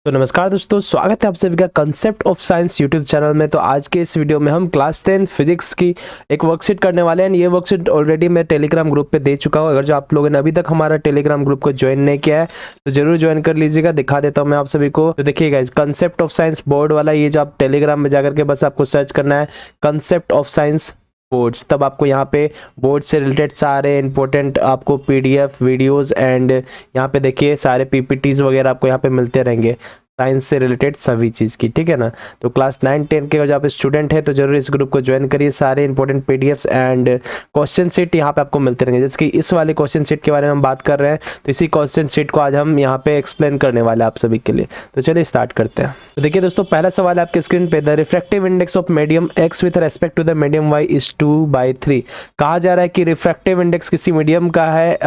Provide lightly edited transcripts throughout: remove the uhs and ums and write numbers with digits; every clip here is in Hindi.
तो नमस्कार दोस्तों, स्वागत है आप सभी का concept of science YouTube channel में। तो आज के इस वीडियो में हम क्लास 10 फिजिक्स की एक वर्कशीट करने वाले हैं। ये वर्कशीट ऑलरेडी मैं टेलीग्राम ग्रुप पे दे चुका हूँ। अगर जो आप लोगों ने अभी तक हमारा टेलीग्राम ग्रुप को ज्वाइन नहीं किया है तो जरूर ज्वाइन कर लीजिएगा। दिखा देता हूँ मैं आप सभी को। तो देखिएगा, कंसेप्ट ऑफ साइंस बोर्ड वाला ये जो आप टेलीग्राम में जाकर के बस आपको सर्च करना है कंसेप्ट ऑफ साइंस बोर्ड्स, तब आपको यहाँ पे बोर्ड से रिलेटेड सारे इंपॉर्टेंट आपको पीडीएफ वीडियोस एंड यहाँ पे देखिए सारे पीपीटीज वगैरह आपको यहाँ पे मिलते रहेंगे साइंस से रिलेटेड सभी चीज़ की, ठीक है ना। तो क्लास 9-10 के अगर आप स्टूडेंट है तो जरूर इस ग्रुप को ज्वाइन करिए। सारे important PDFs and question seat यहाँ पे आपको मिलते रहेंगे। जैसे कि इस वाले क्वेश्चन सीट के बारे में हम बात कर रहे हैं, तो इसी क्वेश्चन सीट को आज हम यहाँ पे एक्सप्लेन करने वाले हैं आप सभी के लिए। तो चलिए स्टार्ट करते हैं। तो देखिए दोस्तों, पहला सवाल है आपके स्क्रीन पे। The refractive index of medium x with respect to the medium y is 2/3। कहा जा रहा है कि रिफ्रैक्टिव इंडेक्स किसी मीडियम का है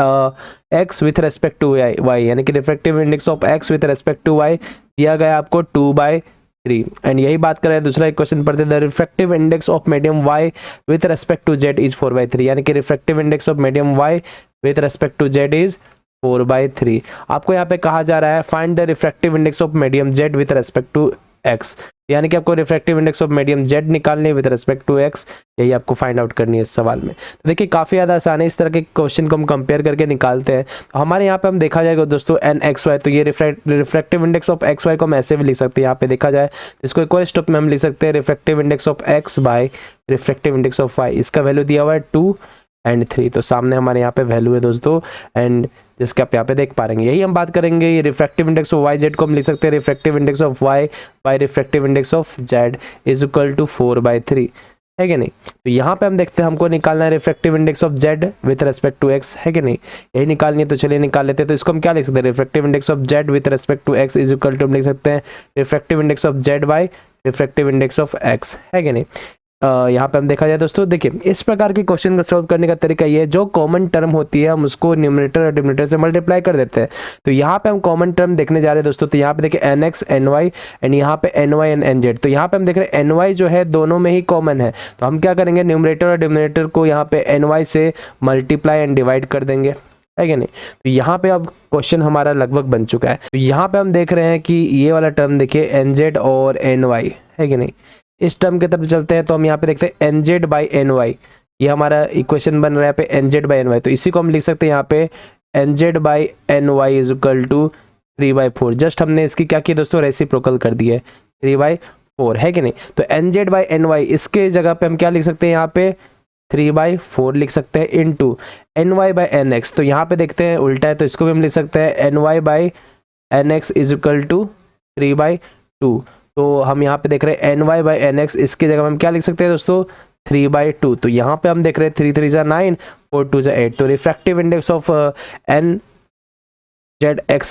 x with respect to y, यानी कि refractive index of x with respect to y दिया गया आपको 2/3। एंड यही बात कर रहे हैं। दूसरा एक क्वेश्चन पढ़ते हैं। The refractive index of medium y with respect to z is 4/3, यानी कि refractive index of medium y with respect to z is 4/3। आपको यहाँ पे कहा जा रहा है find the refractive index of medium z with respect to x, यानी कि आपको refractive index of medium z निकालनी है विद रेस्पेक्ट टू x, यही आपको फाइंड आउट करनी है इस सवाल में। तो देखिए काफ़ी ज़्यादा आसान है। इस तरह के क्वेश्चन को हम कंपेयर करके निकालते हैं। तो हमारे यहाँ पे हम देखा जाएगा दोस्तों nxy, तो ये रिफ्रैक्टिव इंडेक्स ऑफ xy को हम ऐसे भी लिख सकते हैं। यहाँ पे देखा जाए तो इसको एक और स्टेप में हम लिख सकते हैं refractive index of x by refractive index of y। इसका वैल्यू दिया हुआ है 2 और 3, तो सामने हमारे यहाँ पे वैल्यू है दोस्तों, एंड जिसके आप यहाँ पे देख पा रहे हैं यही हम बात करेंगे। ये refractive index of y z को हम लिख सकते हैं refractive index of y by refractive index of z is equal to 4/3, है कि नहीं। तो यहाँ पे हम देखते हैं हमको निकालना है refractive index of z with respect to x, है कि नहीं, यही निकालनी है। तो चलिए निकाल लेते हैं। तो इसको हम क्या लिख सकते हैं, refractive index of z with respect to x is equal to हम लिख सकते हैं refractive index of z by refractive index of x, है कि नहीं। यहाँ पे हम देखा जाए दोस्तों, देखिए इस प्रकार के क्वेश्चन को सॉल्व करने का तरीका ये है, जो कॉमन टर्म होती है हम उसको न्यूमरेटर और डिनोमिनेटर से मल्टीप्लाई कर देते हैं। तो यहाँ पे हम कॉमन टर्म देखने जा रहे हैं दोस्तों। तो यहाँ पे देखिए nx ny एंड यहाँ पे ny एंड nz। तो यहाँ पे हम देख रहे हैं ny जो है दोनों में ही कॉमन है, तो हम क्या करेंगे न्यूमरेटर और डिनोमिनेटर को यहाँ पे ny से मल्टीप्लाई एंड डिवाइड कर देंगे, है कि नहीं। तो यहाँ पे अब क्वेश्चन हमारा लगभग बन चुका है। तो यहाँ पे हम देख रहे हैं कि ये वाला टर्म देखिए nz और ny, है कि नहीं। इस टर्म की तरफ चलते हैं तो हम यहाँ पे देखते हैं nz बाई ny, ये हमारा इक्वेशन बन रहा है पे nz बाई ny। तो इसी को हम लिख सकते हैं यहाँ पे nz by ny is equal to 3/4। Just हमने इसकी क्या की दोस्तों, रेसिप्रोकल कर दी है 3/4, है कि नहीं। तो nz बाई ny इसके जगह पे हम क्या लिख सकते हैं, यहाँ पे 3/4 लिख सकते हैं इंटू ny बाई nx। तो यहाँ पे देखते हैं उल्टा है, तो इसको भी हम लिख सकते हैं ny by nx is equal to 3/2। तो हम यहाँ पे देख रहे हैं ny बाई nx, इसकी जगह हम क्या लिख सकते हैं दोस्तों 3/2। तो यहाँ पे हम देख रहे हैं 3 3 जा 9, 4 2 जा 8। तो रिफ्रैक्टिव इंडेक्स ऑफ nzx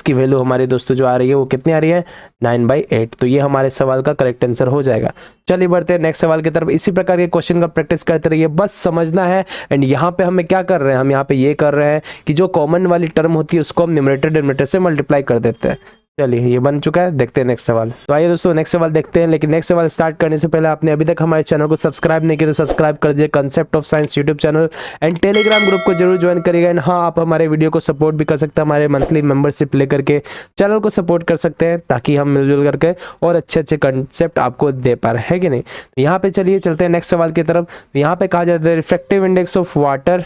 की वैल्यू हमारी दोस्तों जो आ रही है वो कितनी आ रही है 9/8। तो ये हमारे सवाल का करेक्ट आंसर हो जाएगा। चलिए बढ़ते हैं नेक्स्ट सवाल की तरफ। इसी प्रकार के क्वेश्चन का प्रैक्टिस करते रहिए, बस समझना है। एंड यहाँ पे हमें क्या कर रहे हैं, हम यहाँ पे ये कर रहे हैं कि जो कॉमन वाली टर्म होती है उसको हम न्यूमरेटर डिनोमिनेटर से मल्टीप्लाई कर देते हैं। चलिए ये बन चुका है, देखते हैं नेक्स्ट सवाल। तो आइए दोस्तों नेक्स्ट सवाल देखते हैं। लेकिन नेक्स्ट सवाल स्टार्ट करने से पहले आपने अभी तक हमारे चैनल को सब्सक्राइब नहीं किया तो सब्सक्राइब कर दीजिए concept of science YouTube channel, and Telegram group को जरूर ज्वाइन करिएगा। एंड हाँ, आप हमारे वीडियो को सपोर्ट भी कर सकते हैं, हमारे मंथली मेंबरशिप लेकर के चैनल को सपोर्ट कर सकते हैं, ताकि हम मिलजुल करके और अच्छे अच्छे कंसेप्ट आपको दे पा रहे हैं, कि नहीं। तो यहाँ पे चलिए चलते हैं नेक्स्ट सवाल की तरफ। तो यहाँ पे कहा जाता है रिफ्रैक्टिव इंडेक्स ऑफ वाटर।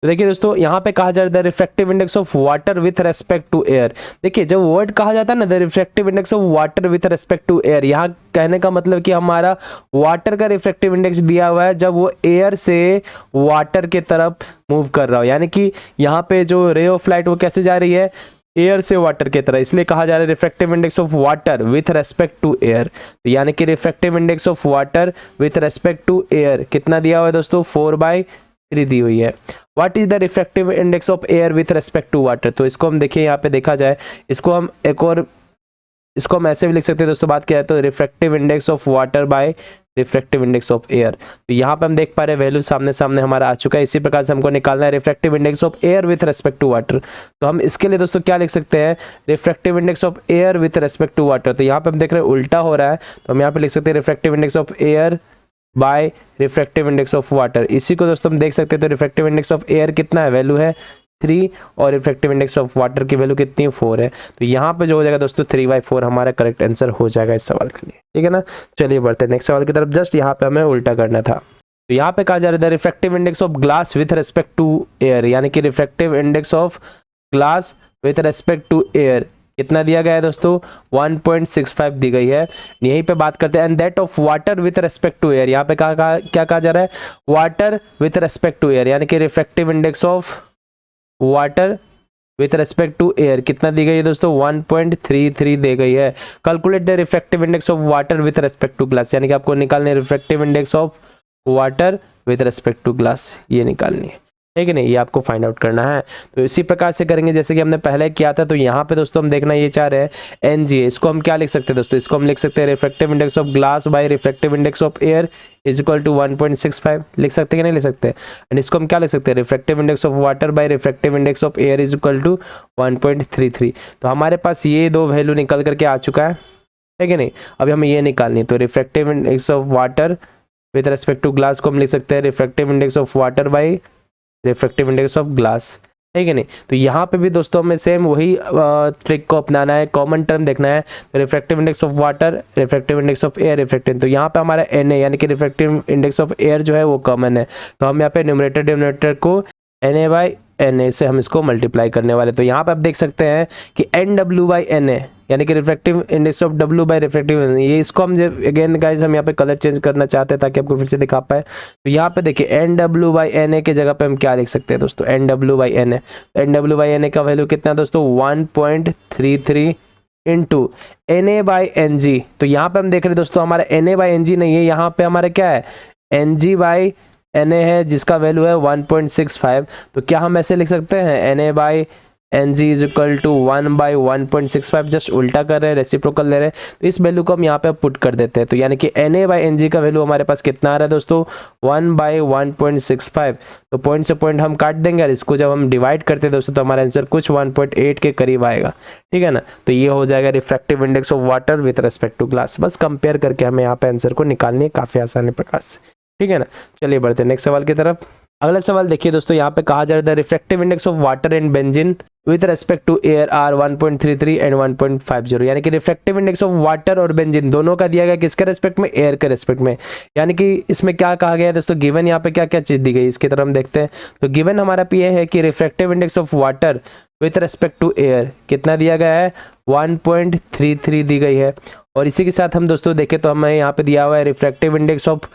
तो देखिए दोस्तों, यहाँ पे कहा जाता है refractive index of water with respect to air. देखिए जब वर्ड कहा जाता है ना the refractive index of water with respect to air, यहाँ कहने का मतलब कि हमारा वाटर का रिफ्रैक्टिव इंडेक्स दिया हुआ है जब वो एयर से वाटर के तरफ मूव कर रहा हो, यानी कि यहाँ पे जो रे ऑफ लाइट वो कैसे जा रही है एयर से वाटर की तरह, इसलिए कहा जा रहा है refractive index of water with respect to air. तो यानी कि refractive index of water with respect to air कितना दिया हुआ है दोस्तों 4/3 दी हुई है। What is the refractive index of air with respect to water. तो इसको हम देखिए यहाँ पे देखा जाए, इसको हम एक और इसको हम ऐसे भी लिख सकते हैं दोस्तों, बात किया है तो refractive index of water by refractive index of air. तो यहाँ पे हम देख पा रहे हैं वैल्यू सामने सामने हमारा आ चुका है। इसी प्रकार से हमको निकालना है refractive index of air with respect to water. तो हम इसके लिए दोस्तों क्या लिख सकते हैं, refractive index of air with respect to water. तो यहाँ पे हम देख रहे हैं उल्टा हो रहा है, तो हम यहाँ पे लिख सकते हैं refractive index of air by refractive index of water. इसी को दोस्तों हम देख सकते हैं, तो रिफ्रैक्टिव इंडेक्स ऑफ एयर कितना है, वैल्यू है 3 और रिफ्रैक्टिव इंडेक्स ऑफ वाटर की वैल्यू कितनी है 4 है। तो यहाँ पे जो हो जाएगा दोस्तों 3/4 हमारा करेक्ट आंसर हो जाएगा इस सवाल के लिए, ठीक है ना। चलिए बढ़ते हैं नेक्स्ट सवाल की तरफ। जस्ट यहाँ पे हमें उल्टा करना था। तो यहाँ पे कहा जा रहा है refractive index of glass with respect to air, यानी कि refractive index of glass with respect to air कितना दिया गया है दोस्तों 1.65 दी गई है। यहीं पे बात करते हैं and that of water with respect to air. यहाँ पे क्या कहा जा रहा है water with respect to air, यानी कि refractive index of water with respect to air कितना दी गई है दोस्तों 1.33 दी गई है। Calculate the refractive index of water with respect to glass, यानी कि आपको निकालने refractive index of water with respect to glass, ये निकालनी है, ठीक है नहीं, ये आपको फाइंड आउट करना है। तो इसी प्रकार से करेंगे जैसे कि हमने पहले किया था। तो यहाँ पे दोस्तों हम देखना ये चाह रहे हैं NGA, इसको हम क्या लिख सकते हैं दोस्तों, इसको हम लिख सकते हैं refractive index of glass by refractive index of air is equal to 1.65 लिख सकते हैं कि नहीं लिख सकते। एंड इसको हम क्या लिख सकते हैं refractive index of water by refractive index of air is equal to 1.33। तो हमारे पास ये दो वैल्यू निकल करके आ चुका है, ठीक है नहीं। अभी हमें ये निकालनी है। तो refractive index of water with respect to glass को हम लिख सकते हैं refractive index of water by refractive index of glass, ठीक है नहीं। तो यहाँ पे भी दोस्तों हमें सेम वही ट्रिक को अपनाना है, कॉमन टर्म देखना है। तो refractive index of water, refractive index of air, refractive, तो यहाँ पे हमारा Na यानी कि रिफ्रैक्टिव इंडेक्स ऑफ एयर जो है वो कॉमन है। तो हम यहाँ पे न्यूमरेटर डिनोमिनेटर को Na/Na से हम इसको मल्टीप्लाई करने वाले। तो यहाँ पे आप देख सकते हैं कि NW/Na यानी कि refractive index of W by refractive, ये इसको हम अगेन गाइस हम यहाँ पे कलर चेंज करना चाहते हैं ताकि आपको फिर से दिखा पाए। तो यहाँ पे देखिए NW/Na के जगह पे हम क्या लिख सकते हैं दोस्तों NW/Na। NW/Na का वैल्यू कितना है दोस्तों 1.33 इंटू Na/Ng। तो यहाँ पे हम देख रहे हैं दोस्तों हमारा Na/Ng नहीं है, यहाँ पे हमारा क्या है Ng/Na है जिसका वैल्यू है 1.65। तो क्या हम ऐसे लिख सकते हैं Na/Ng is equal to 1/1.65, just उल्टा कर रहे हैं, रेसिप्रोकल ले रहे हैं। तो इस वैल्यू को हम यहाँ पे पुट कर देते हैं। तो यानी कि Na/Ng का वैल्यू हमारे पास कितना आ रहा है दोस्तों 1/1.65। तो पॉइंट से पॉइंट हम काट देंगे और इसको जब हम डिवाइड करते हैं दोस्तों तो हमारा आंसर कुछ 1.8 के करीब आएगा, ठीक है ना। तो ये हो जाएगा refractive index of water with respect to glass. बस कंपेयर करके हमें यहाँ पे आंसर को निकालनी है काफी आसानी प्रकार से, ठीक है ना। चलिए बढ़ते हैं नेक्स्ट सवाल की तरफ। अगला सवाल देखिए दोस्तों, यहाँ पे कहा जा रहा है refractive index of water and benzene with respect to air are 1.33 and 1.50, यानी कि रिफ्रैक्टिव इंडेक्स ऑफ वाटर और बेंजीन दोनों का दिया गया किसके रेस्पेक्ट में, एयर के रेस्पेक्ट में। यानी कि इसमें क्या कहा गया है दोस्तों, गिवन यहाँ पे क्या क्या चीज दी गई इसकी तरफ हम देखते हैं। तो गिवन हमारा पे है कि refractive index of water with respect to air कितना दिया गया है 1.33 दी गई है। और इसी के साथ हम दोस्तों देखें तो हमें यहाँ पे दिया हुआ है रिफ्रैक्टिव इंडेक्स ऑफ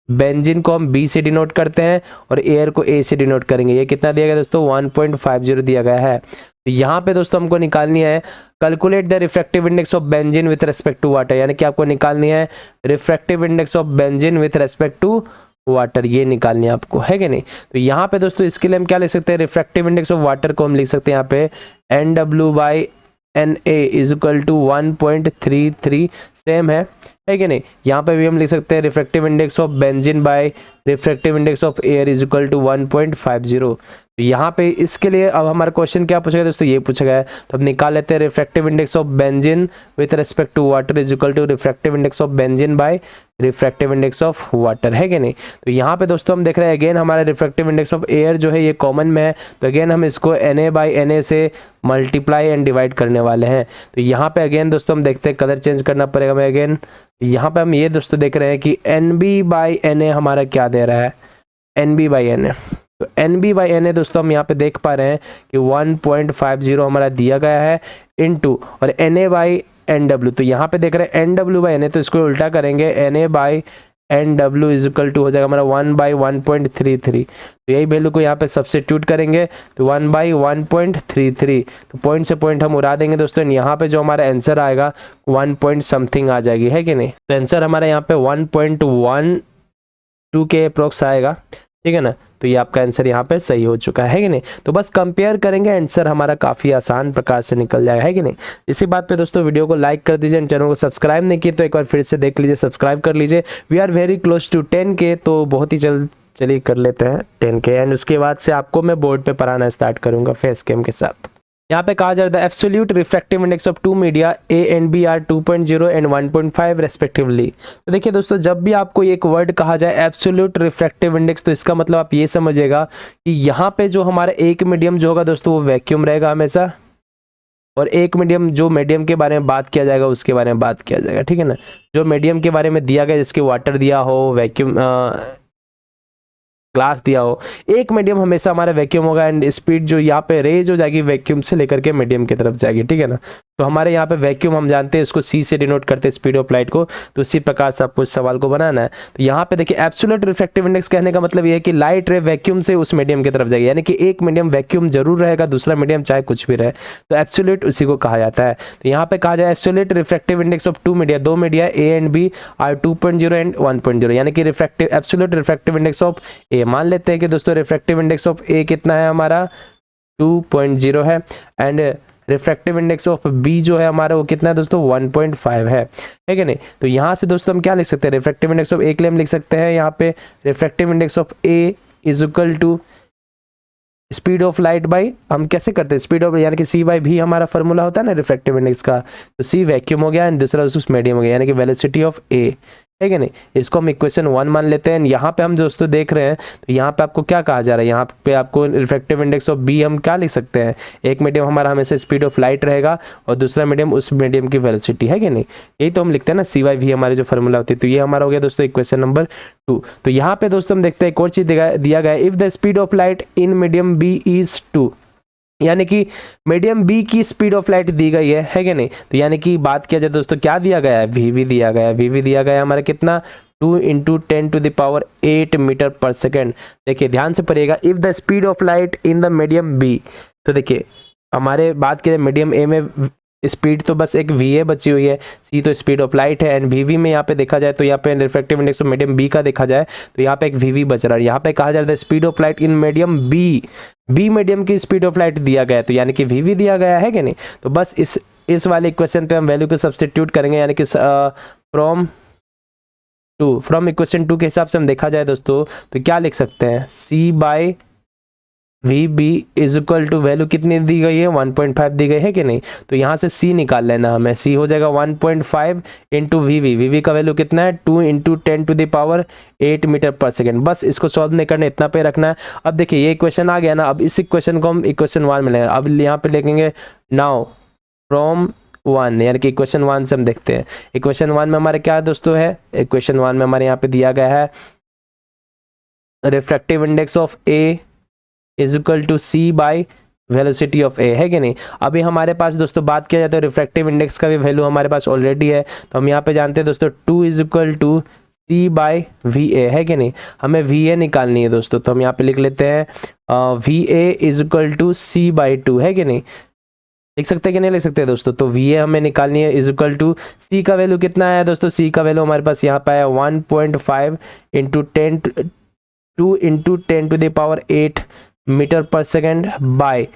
बेंजीन को हम B से डिनोट करते हैं और एयर को A से डिनोट करेंगे। ये कितना दिया गया दोस्तों 1.50 दिया गया है। तो यहाँ पे दोस्तों हमको निकालनी है calculate the refractive index of benzene with respect to water, यानी कि आपको निकालनी है refractive index of benzene with respect to water, ये निकालनी है आपको, है कि नहीं। तो यहाँ पे दोस्तों इसके लिए हम क्या लिख सकते हैं, रिफ्रैक्टिव इंडेक्स ऑफ वाटर को हम लिख सकते हैं यहाँ पे NW/Na is equal to 1.33 same है कि नहीं। यहाँ पे भी हम लिख सकते हैं refractive index of benzene by refractive index of air is equal to 1.50। तो यहाँ पे इसके लिए अब हमारा क्वेश्चन क्या पूछा गया दोस्तों, ये पूछा गया है। तो अब निकाल लेते हैं refractive index of benzene with respect to water is equal to refractive index of benzene by refractive index of water, है कि नहीं। तो यहाँ पे दोस्तों हम देख रहे हैं अगेन हमारा रिफ्रैक्टिव इंडेक्स ऑफ एयर जो है ये कॉमन में है। तो अगेन हम इसको Na/Na से मल्टीप्लाई एंड डिवाइड करने वाले हैं। तो यहाँ पे अगेन दोस्तों हम देखते हैं, कलर चेंज करना पड़ेगा हमें अगेन। यहाँ पे हम ये दोस्तों देख रहे हैं कि NB/Na हमारा क्या दे रहा है NB/Na। तो NB/Na दोस्तों हम यहाँ पे देख पा रहे हैं कि 1.50 हमारा दिया गया है इनटू और Na/Nw। तो यहाँ पे देख रहे हैं NW/Na, तो इसको उल्टा करेंगे Na/Nw इज इक्वल टू हो जाएगा हमारा 1/1.33। तो यही वैल्यू को यहाँ पे सब्स्टिट्यूट करेंगे तो 1/1.33। तो पॉइंट से पॉइंट हम उड़ा देंगे दोस्तों, यहाँ पे जो हमारा आंसर आएगा 1 पॉइंट समथिंग आ जाएगी, है कि नहीं। तो आंसर हमारा यहाँ पे 1.12 के अप्रोक्स आएगा, ठीक है ना। तो ये आपका आंसर यहाँ पे सही हो चुका है कि नहीं। तो बस कंपेयर करेंगे, आंसर हमारा काफ़ी आसान प्रकार से निकल जाएगा, है कि नहीं। इसी बात पे दोस्तों वीडियो को लाइक कर दीजिए, चैनल को सब्सक्राइब नहीं किए तो एक बार फिर से देख लीजिए, सब्सक्राइब कर लीजिए। We are very close to 10K, तो बहुत ही जल्द चलिए कर लेते हैं 10K एंड उसके बाद से आपको मैं बोर्ड पे पढ़ाना स्टार्ट करूँगा फेस कैम के साथ। यहाँ पे कहा जा रहा है absolute refractive index of two media A and B are 2.0 and 1.5 respectively. तो देखिए दोस्तों, जब भी आपको एक वर्ड कहा जाए एब्सोल्यूट रिफ्रैक्टिव इंडेक्स, तो इसका मतलब आप ये समझिएगा कि यहाँ पे जो हमारा एक मीडियम जो होगा दोस्तों वो वैक्यूम रहेगा हमेशा, और एक मीडियम जो मीडियम के बारे में बात किया जाएगा उसके बारे में बात किया जाएगा, ठीक है ना। जो मीडियम के बारे में दिया गया, जिसके वाटर दिया हो, वैक्यूम ग्लास दिया हो, एक मीडियम हमेशा हमारा वैक्यूम होगा एंड स्पीड जो यहाँ पे रेज हो जाएगी वैक्यूम से लेकर के मीडियम की तरफ जाएगी, ठीक है ना। तो हमारे यहाँ पे वैक्यूम हम जानते हैं इसको सी से डिनोट करते हैं स्पीड ऑफ लाइट को, तो इसी प्रकार से आपको इस सवाल को बनाना है। तो यहाँ पे देखिए एब्सोल्यूट रिफ्रैक्टिव इंडेक्स कहने का मतलब ये है कि लाइट रे वैक्यूम से उस मीडियम की तरफ जाएगी, यानी कि एक मीडियम वैक्यूम जरूर रहेगा, दूसरा मीडियम चाहे कुछ भी रहे, तो एब्सोल्यूट उसी को कहा जाता है। तो यहाँ पे कहा जाए absolute refractive index of two media, दो media A and B are 2.0 and 1.0, यानी कि refractive absolute refractive index of A, मान लेते हैं कि दोस्तों रिफ्रैक्टिव इंडेक्स ऑफ ए कितना है हमारा 2.0 है, and refractive index of b जो है हमारा वो कितना है दोस्तों 1.5 है, ठीक है नहीं। तो यहाँ से दोस्तों हम क्या लिख सकते हैं, रिफ्रैक्टिव इंडेक्स ऑफ ए के लिए हम लिख सकते हैं यहाँ पे refractive index of A is equal to speed of light by, हम कैसे करते हैं स्पीड ऑफ, यानी कि सी बाई भी हमारा फॉर्मूला होता है ना रिफ्रैक्टिव इंडेक्स का, तो सी वैक्यूम हो गया एंड दूसरा उस मीडियम हो गया, यानी कि वेलोसिटी ऑफ ए, ठीक है नहीं। इसको हम इक्वेशन 1 मान लेते हैं। यहाँ पे हम दोस्तों देख रहे हैं, तो यहाँ पे आपको क्या कहा जा रहा है, यहाँ पे आपको रिफ्रैक्टिव इंडेक्स ऑफ बी हम क्या लिख सकते हैं, एक मीडियम हमारा हमेशा स्पीड ऑफ लाइट रहेगा और दूसरा मीडियम उस मीडियम की वेलोसिटी, है कि नहीं। यही तो हम लिखते हैं ना सी वाई वी हमारी जो फॉर्मूला होती है। तो ये हमारा हो गया दोस्तों इक्वेशन नंबर 2। तो यहाँ पे दोस्तों हम देखते हैं एक और चीज दिया गया है, if the speed of light in medium b is 2, यानी कि मीडियम बी की स्पीड ऑफ लाइट दी गई है कि नहीं। तो यानी कि बात किया जाए दोस्तों क्या दिया गया है, वीवी दिया गया है, वीवी दिया गया है हमारा कितना 2 × 10⁸ मीटर पर सेकेंड। देखिए ध्यान से पढ़िएगा, if the speed of light in the medium b, तो देखिए हमारे बात करें मीडियम ए में स्पीड तो बस एक वी ए बची हुई है, सी तो स्पीड ऑफ लाइट है, एंड वी वी में यहाँ पे देखा जाए तो यहाँ पे refractive index of medium b का देखा जाए तो यहाँ पे एक वी वी बच रहा है। यहाँ पे कहा जा रहा है speed of light in medium b, b medium की स्पीड ऑफ लाइट दिया गया है, तो यानी कि वी वी दिया गया है कि नहीं। तो बस इस वाले इक्वेशन पे हम वैल्यू को सब्स्टिट्यूट करेंगे, यानी कि फ्रॉम इक्वेशन 2 के हिसाब से हम देखा जाए दोस्तों तो क्या लिख सकते हैं, c by v b is equal to value कितनी दी गई है 1.5 दी गई है कि नहीं। तो यहाँ से सी निकाल लेना हमें, सी हो जाएगा 1.5 into v v, v v का वैल्यू कितना है 2 × 10⁸ मीटर पर सेकेंड। बस इसको सॉल्व नहीं करना, इतना पे रखना है। अब देखिए ये इक्वेशन आ गया ना, अब इस इक्वेशन को हम इक्वेशन 1 में लेंगे। अब यहाँ पे लिखेंगे नाउ फ्रॉम 1, यानी कि इक्वेशन 1 से हम देखते हैं इक्वेशन 1 में हमारे क्या दोस्तों है, इक्वेशन 1 में हमारे यहाँ पे दिया गया है refractive index of A is equal to c by velocity of A, है कि नहीं। अभी हमारे पास दोस्तों बात किया जाए तो रिफ्रैक्टिव इंडेक्स का भी वैल्यू हमारे पास ऑलरेडी है, तो हम यहाँ पे जानते हैं दोस्तों 2 is equal to c by v a, है कि नहीं। हमें वी ए निकालनी है दोस्तों, तो हम यहाँ पे लिख लेते हैं v a is equal to c by 2, है कि नहीं। लिख सकते हैं कि नहीं लिख सकते दोस्तों, तो वी ए हमें निकालनी है इज इक्वल टू सी का वैल्यू कितना है दोस्तों, सी का वैल्यू हमारे पास यहाँ पे है 1.5 इंटू 2 × 10⁸ मीटर पर सेकेंड बाय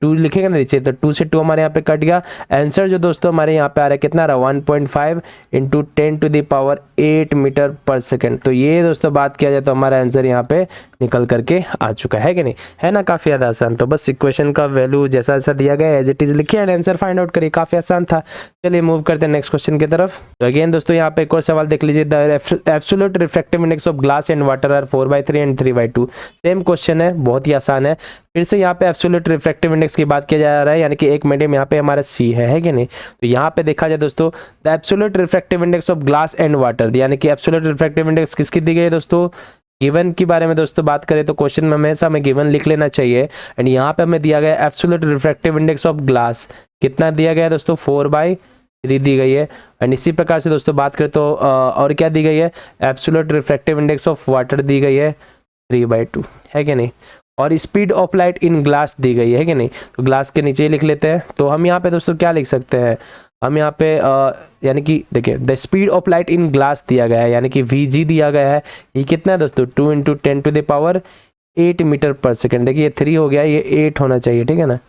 2 लिखेगा ना नीचे, तो 2 से 2 हमारे यहाँ पे कट गया। आंसर जो दोस्तों हमारे यहाँ पे आ रहा है कितना रहा 1.5 इंटू 10⁸ मीटर पर सेकेंड। तो ये दोस्तों बात किया जाए तो हमारा आंसर यहाँ पे निकल करके आ चुका है कि नहीं, है ना। काफी ज्यादा आसान। तो बस इक्वेशन का वैल्यू जैसा जैसा दिया गया एज इट इज लिखिए एंड आंसर फाइंड आउट करिए, काफी आसान था। चलिए मूव करते हैं नेक्स्ट क्वेश्चन की तरफ। तो अगेन दोस्तों यहाँ पे एक और सवाल देख लीजिए, the absolute refractive index of glass and water are 4/3 and 3/2। Same question है, बहुत ही आसान है। फिर से यहाँ पे एब्सोल्यूट रिफ्रैक्टिव इंडेक्स की बात किया जा रहा है, यानी कि एक मीडियम यहाँ पे हमारा सी है कि नहीं। तो यहाँ पे देखा जाए दोस्तों the absolute refractive index of glass and water, यानी कि एब्सोल्यूट रिफ्रैक्टिव इंडेक्स किसकी दी गई है दोस्तों, गिवन के बारे में दोस्तों बात करें तो क्वेश्चन में हमेशा हमें गिवन लिख लेना चाहिए। एंड यहाँ पे हमें दिया गया absolute refractive index of glass, कितना दिया गया है दोस्तों 4/3 दी गई है। एंड इसी प्रकार से दोस्तों बात करें तो और क्या दी गई है, absolute refractive index of water दी गई है 3/2, है कि नहीं। और speed of light in glass दी गई है कि नहीं, तो ग्लास के नीचे ही लिख लेते हैं। तो हम यहाँ पे दोस्तों क्या लिख सकते हैं, हम यहाँ पे यानी कि देखिए the speed of light in glass दिया गया है, यानी कि Vg दिया गया है। ये कितना है दोस्तों 2 × 10⁸ मीटर पर सेकेंड। देखिए ये 3 हो गया, ये 8 होना चाहिए, ठीक है ना,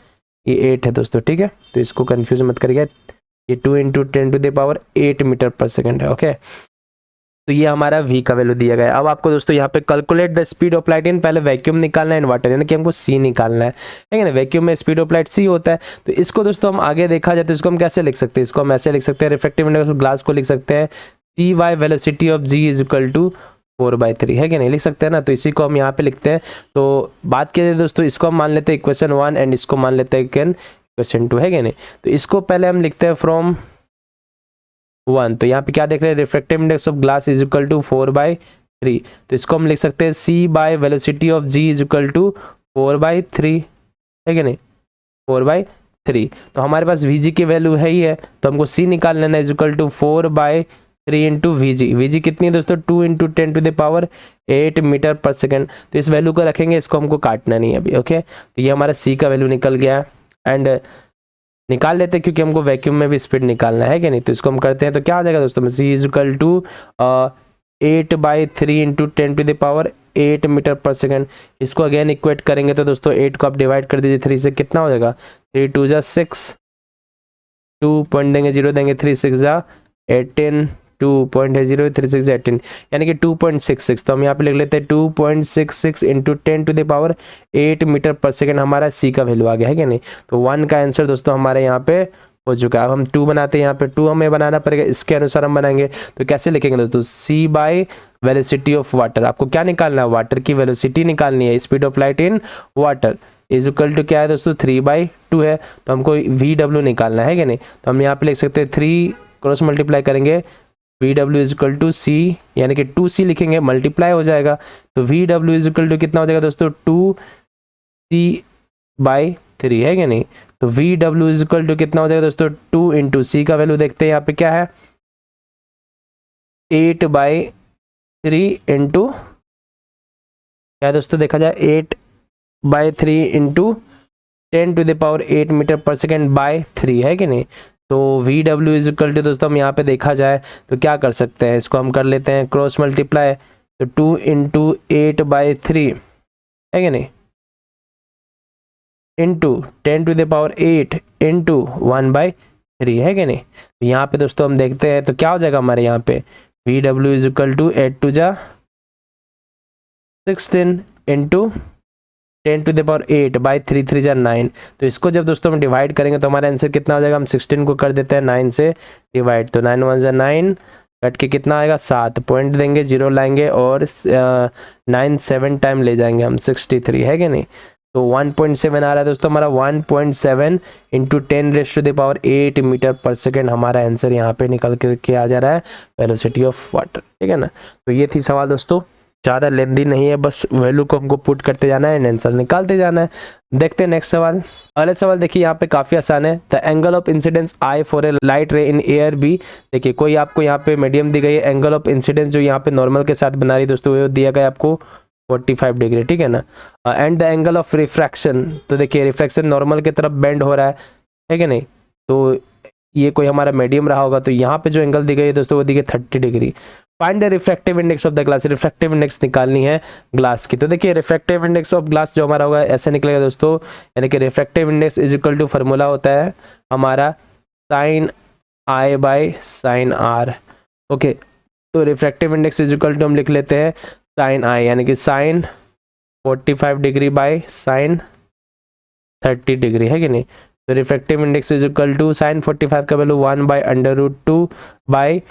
ये 8 है दोस्तों, ठीक है। तो इसको कंफ्यूज मत करिए, ये 2 × 10⁸ मीटर पर सेकेंड है, ओके। तो तो ये हमारा v का वैल्यू दिया गया है। अब आपको दोस्तों यहाँ पे calculate the speed of light इन, पहले वैक्यूम निकालना है इन वाटर, यानी कि हमको c निकालना है, ठीक है ना। वैक्यूम में स्पीड ऑफ लाइट c होता है। तो इसको दोस्तों हम आगे देखा जाए तो इसको हम कैसे लिख सकते हैं, इसको हम ऐसे लिख सकते हैं, रिफ्रैक्टिव इंडेक्स ऑफ ग्लास को लिख सकते हैं cy velocity of g is equal to 4/3, है कि नहीं, लिख सकते हैं ना। तो इसी को हम यहाँ पे लिखते हैं। तो बात किया जाए दोस्तों, इसको हम मान लेते हैं इक्वेशन 1 एंड इसको मान लेते हैं इक्वेशन 2, है कि नहीं। तो इसको पहले हम लिखते हैं फ्रॉम 1। तो यहाँ पे क्या देख रहे हैं, refractive index of glass is equal to 4/3। तो इसको हम लिख सकते हैं c by velocity of g is equal to 4/3, है कि नहीं, 4/3। तो हमारे पास vg की वैल्यू है ही है, तो हमको c निकाल लेना है, is equal to 4/3 into vg कितनी है दोस्तों, 2 इंटू 10⁸ मीटर पर सेकेंड। तो इस वैल्यू को रखेंगे, इसको हमको काटना नहीं है अभी, ओके। तो ये हमारा c का वैल्यू निकल गया है एंड निकाल लेते हैं क्योंकि हमको वैक्यूम में भी स्पीड निकालना है कि नहीं। तो इसको हम करते हैं, तो क्या आ जाएगा दोस्तों, c is equal to 8/3 into 10⁸ metre पर सेकेंड। इसको अगेन इक्वेट करेंगे तो दोस्तों 8 को आप डिवाइड कर दीजिए 3 से, कितना हो जाएगा, 3 2 जा 6, 2 पॉइंट देंगे 0 देंगे, 3 6 जा 18, 2 पॉइंट है 0 3 6 18, यानी कि 2.66। तो हम यहाँ पे लिख लेते हैं 2.66 इंटू 10⁸ मीटर पर सेकेंड हमारा c का वैल्यू आ गया, है कि नहीं। तो 1 का आंसर दोस्तों हमारे यहाँ पे हो चुका है। अब हम 2 बनाते हैं, यहाँ पे 2 हमें बनाना पड़ेगा, इसके अनुसार हम बनाएंगे। तो कैसे लिखेंगे दोस्तों, c by velocity of water, आपको क्या निकालना है, वाटर की वेलोसिटी निकालनी है, speed of light in water is equal to क्या है दोस्तों, 3/2 है। तो हमको vw निकालना है कि नहीं। तो हम यहाँ पे लिख सकते हैं 3 क्रॉस मल्टीप्लाई करेंगे, vw is equal to c, यानी कि 2c लिखेंगे, मल्टीप्लाई हो जाएगा। तो vw इज इक्वल टू कितना हो जाएगा दोस्तों, 2c/3, है कि नहीं। तो vw इज इक्वल टू कितना हो जाएगा दोस्तों, 2 इंटू c का वैल्यू देखते हैं यहाँ पे क्या है, 8/3 इंटू क्या है दोस्तों, देखा जाए 8/3 इंटू 10⁸ मीटर पर सेकेंड बाय 3, है कि नहीं। तो vw इज इक्वल टू दोस्तों हम यहाँ पे देखा जाए तो क्या कर सकते हैं, इसको हम कर लेते हैं क्रॉस मल्टीप्लाई। तो 2 इंटू 8/3, है कि नहीं, इंटू 10⁸ इंटू 1/3, है कि नहीं। तो यहाँ पे दोस्तों हम देखते हैं तो क्या हो जाएगा हमारे यहाँ पे, vw इज इक्वल टू 8 2 जा 16 इंटू 10⁸ 3 जा 9। तो इसको जब दोस्तों हम डिवाइड करेंगे तो हमारा आंसर कितना हो जाएगा, हम 16 को कर देते हैं 9 से डिवाइड। तो 9 1 जा 9, कट के कितना आएगा 7, पॉइंट देंगे 0 लाएंगे और 9 7 टाइम ले जाएंगे हम 63, है कि नहीं। तो 1.7 आ रहा है दोस्तों हमारा, 1.7 इंटू 10⁸ मीटर पर सेकेंड हमारा आंसर यहाँ पे निकल के आ जा रहा है, वेलोसिटी ऑफ वाटर, ठीक है ना। तो ये थी सवाल दोस्तों, ज़्यादा लेंदी नहीं है, बस वैल्यू को हमको पुट करते जाना है एंड आंसर निकालते जाना है। देखते हैं नेक्स्ट सवाल। अगला सवाल देखिए यहाँ पे काफ़ी आसान है। The angle of incidence I for a light रे इन एयर बी। देखिए कोई आपको यहाँ पे मीडियम दी गई है, एंगल ऑफ इंसिडेंस जो यहाँ पे नॉर्मल के साथ बना रही दोस्तों वो दिया गया आपको 45 डिग्री, ठीक है ना। And the angle of refraction, तो देखिए रिफ्रैक्शन नॉर्मल की तरफ बेंड हो रहा है कि नहीं। तो ये कोई हमारा मीडियम रहा होगा, तो यहाँ पे जो एंगल दी गई है दोस्तों वो दी गई 30 degree. Find the refractive index of the glass, refractive index निकालनी है ग्लास की। तो देखिए रिफ्रैक्टिव इंडेक्स ऑफ ग्लास जो हमारा होगा ऐसे निकलेगा दोस्तों, यानी कि refractive index is equal to formula होता है हमारा sin I by sin R, okay. तो refractive index is equal to हम लिख लेते हैं sin I, यानी कि sin 45 degree by sin 30 degree, है कि नहीं। तो refractive index is equal to sin 45 का वैल्यू 1/√2 बाय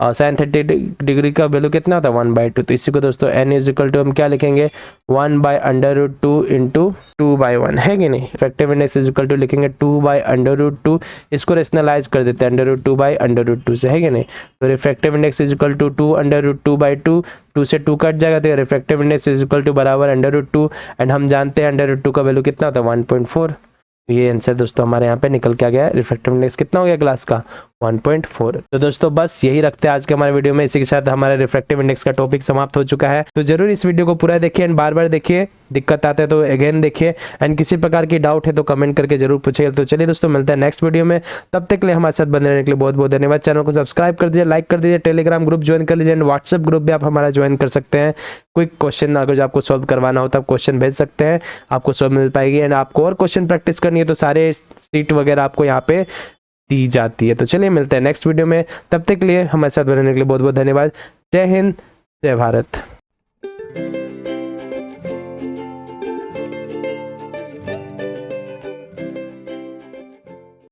sin 30 डिग्री का वैल्यू कितना होता है 1/2। तो इसी को दोस्तों n इज इक्वल टू हम क्या लिखेंगे 1/√2 इंटू 2/1, है कि नहीं। Effective index is equal to लिखेंगे 2/√2, इसको रेशनलाइज कर देते हैं √2/√2 से, है कि नहीं। तो refractive index is equal to 2/√2/2, 2 से 2 कट जाएगा तो refractive index is equal to बराबर √2 एंड हम जानते हैं √2 का वैल्यू कितना होता है 1.4। ये आंसर दोस्तों हमारे यहाँ पे निकल के आ गया है। रिफ्रैक्टिव इंडेक्स कितना हो गया ग्लास का 1.4। तो दोस्तों बस यही रखते हैं आज के हमारे वीडियो में, इसी के साथ हमारे रिफ्रैक्टिव इंडेक्स का टॉपिक समाप्त हो चुका है। तो जरूर इस वीडियो को पूरा देखिए एंड बार बार देखिए, दिक्कत आते हैं तो अगेन देखिए एंड किसी प्रकार की डाउट है तो कमेंट करके जरूर पूछिए। तो चलिए दोस्तों मिलते हैं नेक्स्ट वीडियो में, तब तक के लिए हमारे साथ बने रहने के लिए बहुत बहुत धन्यवाद। चैनल को सब्सक्राइब कर दीजिए, लाइक कर दीजिए, टेलीग्राम ग्रुप ज्वाइन कर लीजिए एंड व्हाट्सएप ग्रुप भी आप हमारा ज्वाइन कर सकते हैं। क्विक क्वेश्चन अगर जो आपको सॉल्व करवाना हो तो आप क्वेश्चन भेज सकते हैं, आपको सॉल्व मिल पाएगी एंड आपको और क्वेश्चन प्रैक्टिस करनी है तो सारे सीट वगैरह आपको यहाँ पे दी जाती है। तो चलिए मिलते हैं नेक्स्ट वीडियो में, तब तक के लिए हमारे साथ रहने के लिए बहुत बहुत धन्यवाद। जय हिंद, जय भारत।